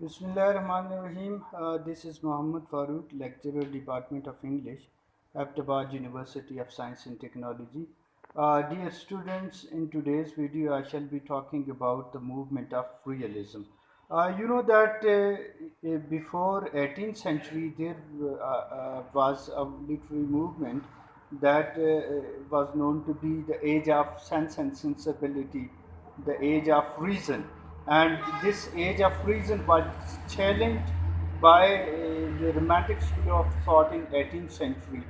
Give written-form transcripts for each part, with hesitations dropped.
Bismillahirrahmanirrahim. This is Muhammad Farooq, lecturer, Department of English, Ahmedabad University of Science and Technology. Dear students, in today's video, I shall be talking about the movement of realism. You know that before 18th century, there was a literary movement that was known to be the age of sense and sensibility, the age of reason. And this age of reason was challenged by the romantic school of thought in 18th century.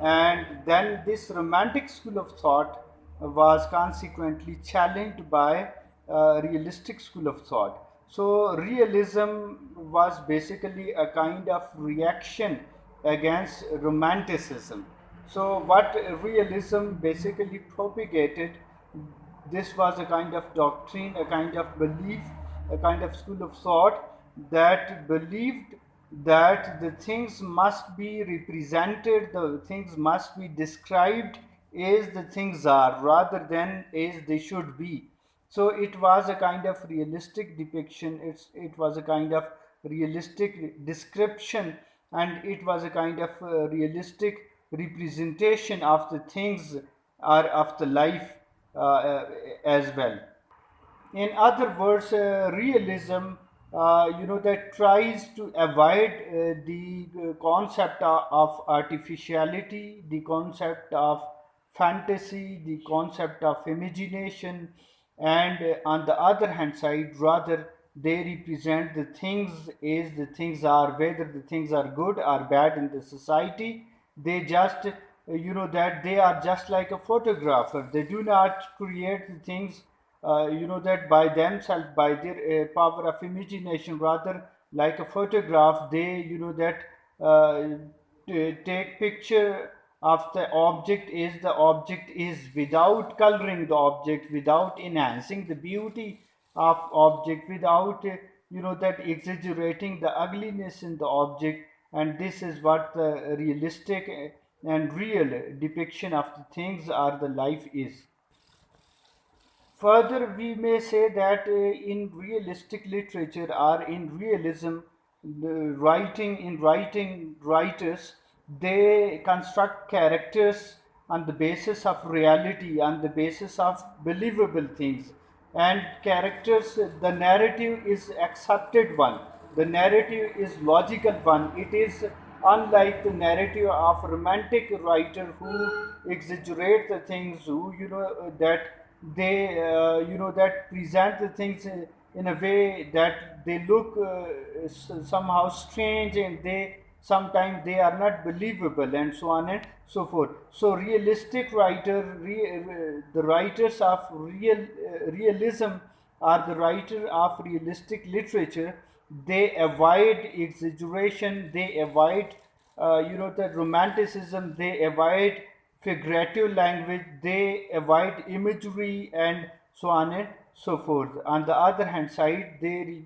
And then this romantic school of thought was consequently challenged by realistic school of thought. So realism was basically a kind of reaction against romanticism. So what realism basically propagated, this was a kind of doctrine, a kind of belief, a kind of school of thought that believed that the things must be represented, the things must be described as the things are rather than as they should be. So it was a kind of realistic depiction, it was a kind of realistic description, and it was a kind of realistic representation of the things or of the life as well. In other words, realism, that tries to avoid the concept of artificiality, the concept of fantasy, the concept of imagination, and on the other hand side, rather they represent the things as the things are, whether the things are good or bad in the society. They just, that they are just like a photographer. They do not create the things that by themselves, by their power of imagination, rather like a photograph, they that take picture of the object as the object is, without coloring the object, without enhancing the beauty of object, without that exaggerating the ugliness in the object. And this is what the realistic and real depiction of the things or the life is. Further, we may say that in realistic literature or in realism, writing writers, they construct characters on the basis of reality, on the basis of believable things. And characters, the narrative is accepted one. The narrative is logical one. It is unlike the narrative of romantic writer who exaggerate the things, who that they that present the things in a way that they look somehow strange, and they sometimes they are not believable, and so on and so forth. So realistic the writers of realism are the writer of realistic literature. They avoid exaggeration, they avoid the romanticism, they avoid figurative language, they avoid imagery, and so on and so forth. On the other hand side, they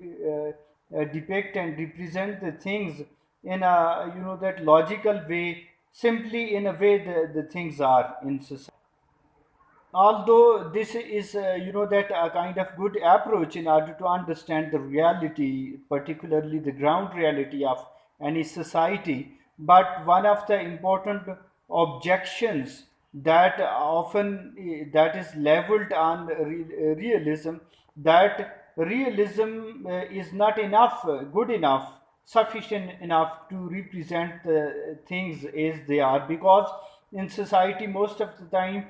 depict and represent the things in a that logical way, simply in a way the things are in society. Although this is that a kind of good approach in order to understand the reality, particularly the ground reality of any society, but one of the important objections that often that is leveled on realism, that realism is not enough, good enough, sufficient enough to represent the things as they are, because in society most of the time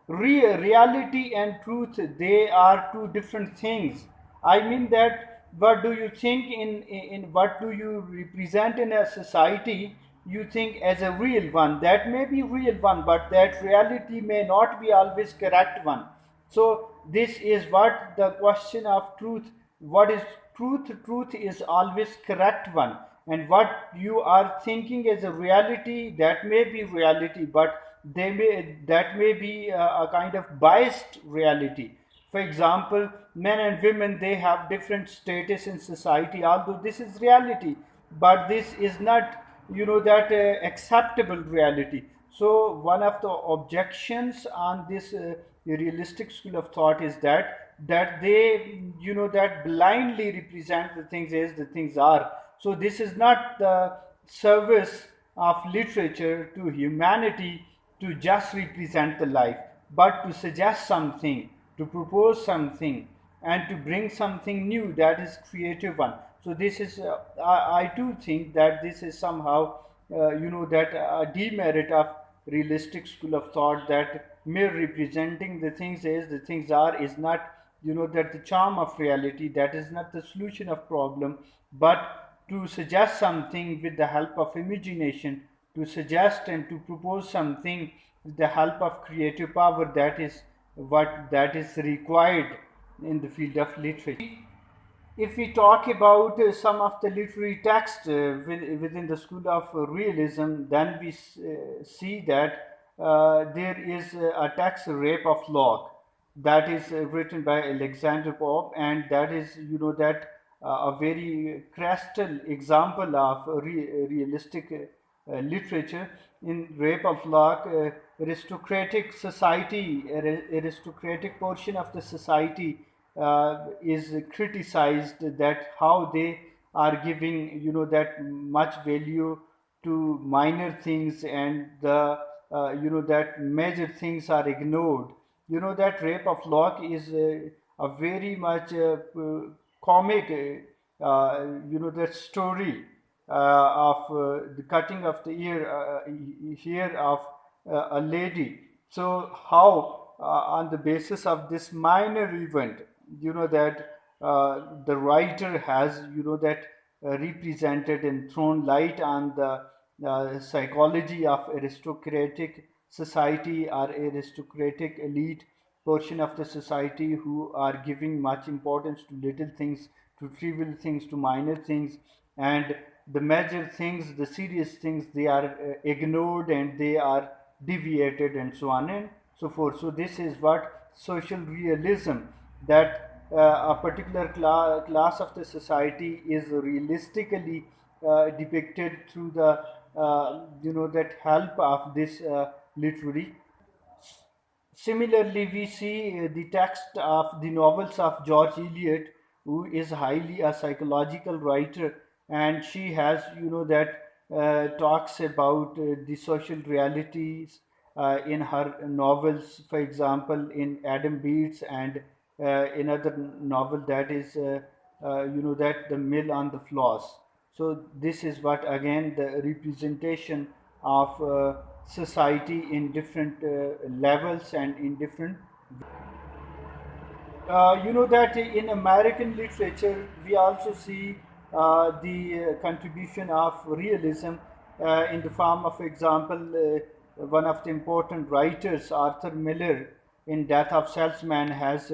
reality and truth, they are two different things. I mean that what do you think in what do you represent in a society, you think as a real one, that may be real one, but that reality may not be always correct one. So this is what the question of truth. What is truth? Truth is always correct one. And what you are thinking as a reality, that may be reality, but that may be a kind of biased reality. For example, men and women, they have different status in society, although this is reality, but this is not that acceptable reality. So one of the objections on this realistic school of thought is that that they, that blindly represent the things as the things are. So this is not the service of literature to humanity to just represent the life, but to suggest something, to propose something, and to bring something new, that is creative one. So this is I do think that this is somehow that a demerit of realistic school of thought, that mere representing the things as the things are is not, that the charm of reality, that is not the solution of problem, but to suggest something with the help of imagination, to suggest and to propose something with the help of creative power, that is what that is required in the field of literature. If we talk about some of the literary texts within the school of realism, then we see that there is a text, Rape of Lock, that is written by Alexander Pope, and that is, that a very crystal example of realistic literature. In Rape of Lock, aristocratic society, aristocratic portion of the society is criticized, that how they are giving, that much value to minor things, and the that major things are ignored. That Rape of Lock is a very much comic, that story of the cutting of the ear of a lady. So how, on the basis of this minor event, that the writer has, that represented and thrown light on the psychology of aristocratic society or aristocratic elite portion of the society, who are giving much importance to little things, to trivial things, to minor things, and the major things, the serious things, they are ignored, and they are deviated, and so on and so forth. So this is what social realism, that a particular class of the society is realistically depicted through the that help of this literary. Similarly, we see the text of the novels of George Eliot, who is highly a psychological writer, and she has, that talks about the social realities in her novels. For example, in Adam Beats, and another novel that is, that The Mill on the Floss. So this is what, again, the representation of society in different levels and in different. That in American literature we also see the contribution of realism in the form of, example, one of the important writers, Arthur Miller, in Death of Salesman, has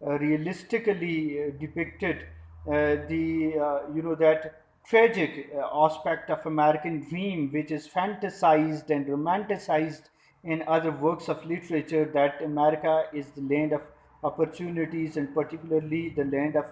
realistically depicted the that tragic aspect of American dream, which is fantasized and romanticized in other works of literature, that America is the land of opportunities, and particularly the land of